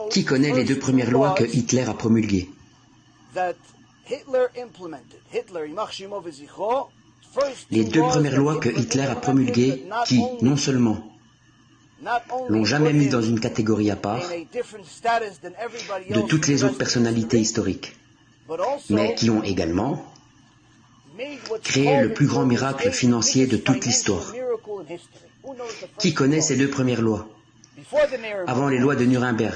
Qui connaît les deux premières lois que Hitler a promulguées? Les deux premières lois que Hitler a promulguées qui, non seulement, l'ont jamais mis dans une catégorie à part de toutes les autres personnalités historiques, mais qui ont également créé le plus grand miracle financier de toute l'histoire. Qui connaît ces deux premières lois? Avant les lois de Nuremberg,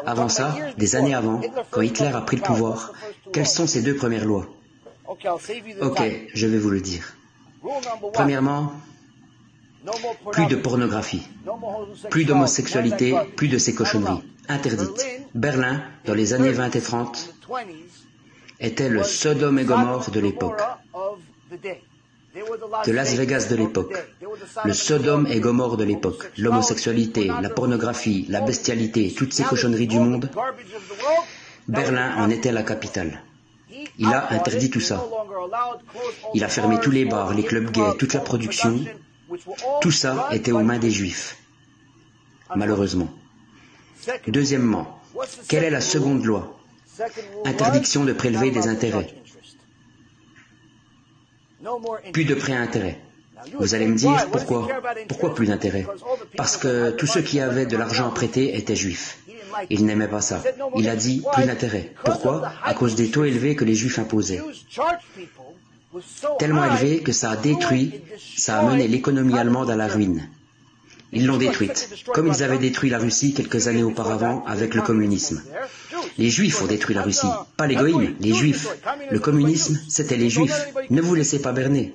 avant ça, des années avant, quand Hitler a pris le pouvoir, quelles sont ces deux premières lois? Ok, je vais vous le dire. Premièrement, plus de pornographie, plus d'homosexualité, plus de ces cochonneries, interdites. Berlin, dans les années 20 et 30, était le Sodome et Gomorrhe de l'époque, de Las Vegas de l'époque, le Sodome et Gomorrhe de l'époque, l'homosexualité, la pornographie, la bestialité, toutes ces cochonneries du monde. Berlin en était la capitale. Il a interdit tout ça. Il a fermé tous les bars, les clubs gays, toute la production. Tout ça était aux mains des Juifs, malheureusement. Deuxièmement, quelle est la seconde loi? Interdiction de prélever des intérêts. Plus de prêts à intérêt. Vous allez me dire, pourquoi? Pourquoi plus d'intérêt? Parce que tous ceux qui avaient de l'argent à prêter étaient juifs. Il n'aimait pas ça. Il a dit, plus d'intérêt. Pourquoi? À cause des taux élevés que les juifs imposaient. Tellement élevés que ça a mené l'économie allemande à la ruine. Ils l'ont détruite, comme ils avaient détruit la Russie quelques années auparavant avec le communisme. Les Juifs ont détruit la Russie, pas les goïms, les Juifs. Le communisme, c'était les Juifs. Ne vous laissez pas berner.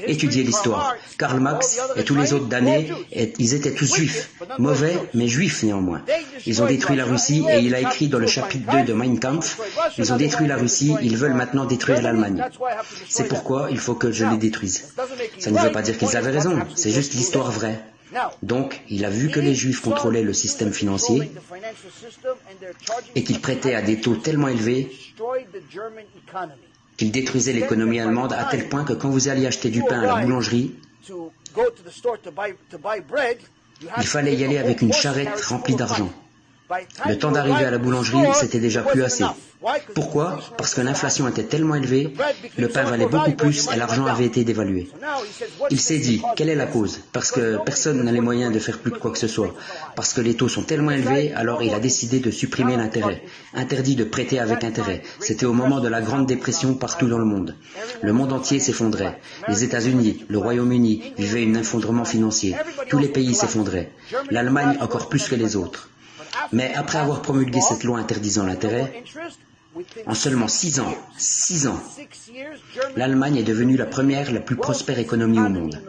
Étudiez l'histoire. Karl Marx et tous les autres damnés, ils étaient tous juifs. Mauvais, mais juifs néanmoins. Ils ont détruit la Russie et il a écrit dans le chapitre 2 de Mein Kampf, ils ont détruit la Russie, ils veulent maintenant détruire l'Allemagne. C'est pourquoi il faut que je les détruise. Ça ne veut pas dire qu'ils avaient raison, c'est juste l'histoire vraie. Donc, il a vu que les Juifs contrôlaient le système financier et qu'ils prêtaient à des taux tellement élevés qu'ils détruisaient l'économie allemande à tel point que quand vous alliez acheter du pain à la boulangerie, il fallait y aller avec une charrette remplie d'argent. Le temps d'arriver à la boulangerie, c'était déjà plus assez. Pourquoi? Parce que l'inflation était tellement élevée, le pain valait beaucoup plus et l'argent avait été dévalué. Il s'est dit, quelle est la cause? Parce que personne n'a les moyens de faire plus de quoi que ce soit. Parce que les taux sont tellement élevés, alors il a décidé de supprimer l'intérêt. Interdit de prêter avec intérêt. C'était au moment de la Grande Dépression partout dans le monde. Le monde entier s'effondrait. Les États-Unis, le Royaume-Uni vivaient un effondrement financier. Tous les pays s'effondraient. L'Allemagne encore plus que les autres. Mais après avoir promulgué cette loi interdisant l'intérêt, en seulement 6 ans, l'Allemagne est devenue la première, la plus prospère économie au monde.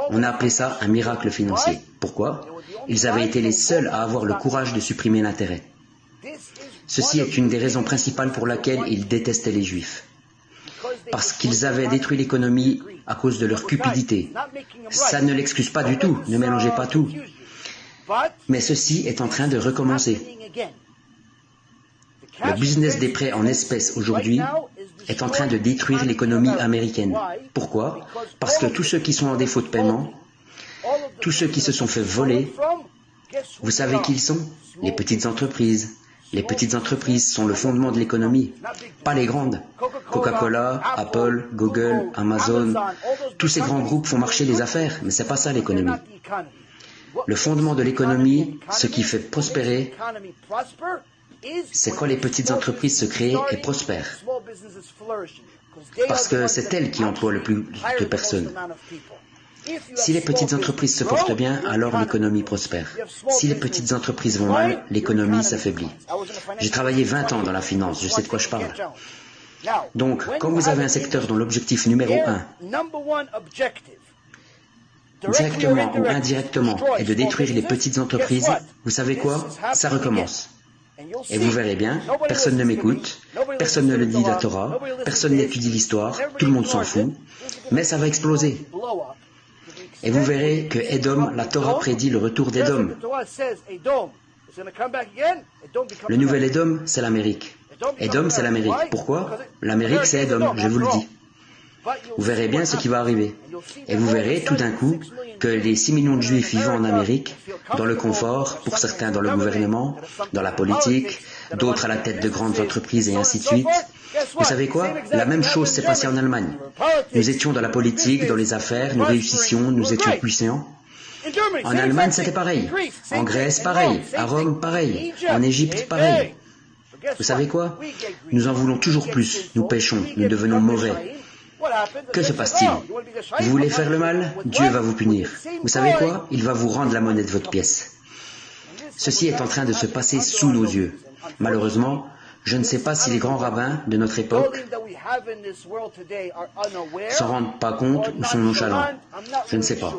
On a appelé ça un miracle financier. Pourquoi? Ils avaient été les seuls à avoir le courage de supprimer l'intérêt. Ceci est une des raisons principales pour laquelle ils détestaient les Juifs. Parce qu'ils avaient détruit l'économie à cause de leur cupidité. Ça ne l'excuse pas du tout, ne mélangez pas tout. Mais ceci est en train de recommencer. Le business des prêts en espèces aujourd'hui est en train de détruire l'économie américaine. Pourquoi? Parce que tous ceux qui sont en défaut de paiement, tous ceux qui se sont fait voler, vous savez qui ils sont? Les petites entreprises. Les petites entreprises sont le fondement de l'économie, pas les grandes. Coca-Cola, Apple, Google, Amazon, tous ces grands groupes font marcher les affaires, mais c'est pas ça l'économie. Le fondement de l'économie, ce qui fait prospérer, c'est quand les petites entreprises se créent et prospèrent. Parce que c'est elles qui emploient le plus de personnes. Si les petites entreprises se portent bien, alors l'économie prospère. Si les petites entreprises vont mal, l'économie s'affaiblit. J'ai travaillé 20 ans dans la finance, je sais de quoi je parle. Donc, quand vous avez un secteur dont l'objectif numéro 1, directement ou indirectement, est de détruire les petites entreprises, vous savez quoi? Ça recommence. Et vous verrez bien, personne ne m'écoute, personne ne le dit la Torah, personne n'étudie l'histoire, tout le monde s'en fout, mais ça va exploser. Et vous verrez que Édom, la Torah prédit le retour d'Édom. Le nouvel Édom, c'est l'Amérique. Édom, c'est l'Amérique. Pourquoi? L'Amérique, c'est Édom, je vous le dis. Vous verrez bien ce qui va arriver. Et vous verrez tout d'un coup que les 6 millions de Juifs vivant en Amérique, dans le confort, pour certains dans le gouvernement, dans la politique, d'autres à la tête de grandes entreprises et ainsi de suite. Vous savez quoi? La même chose s'est passée en Allemagne. Nous étions dans la politique, dans les affaires, nous réussissions, nous étions puissants. En Allemagne, c'était pareil. En Grèce, pareil. À Rome, pareil. En Égypte, pareil. Vous savez quoi? Nous en voulons toujours plus. Nous péchons. Nous devenons mauvais. Que se passe-t-il? Vous voulez faire le mal? Dieu va vous punir. Vous savez quoi? Il va vous rendre la monnaie de votre pièce. Ceci est en train de se passer sous nos yeux. Malheureusement, je ne sais pas si les grands rabbins de notre époque s'en rendent pas compte ou sont nonchalants. Je ne sais pas.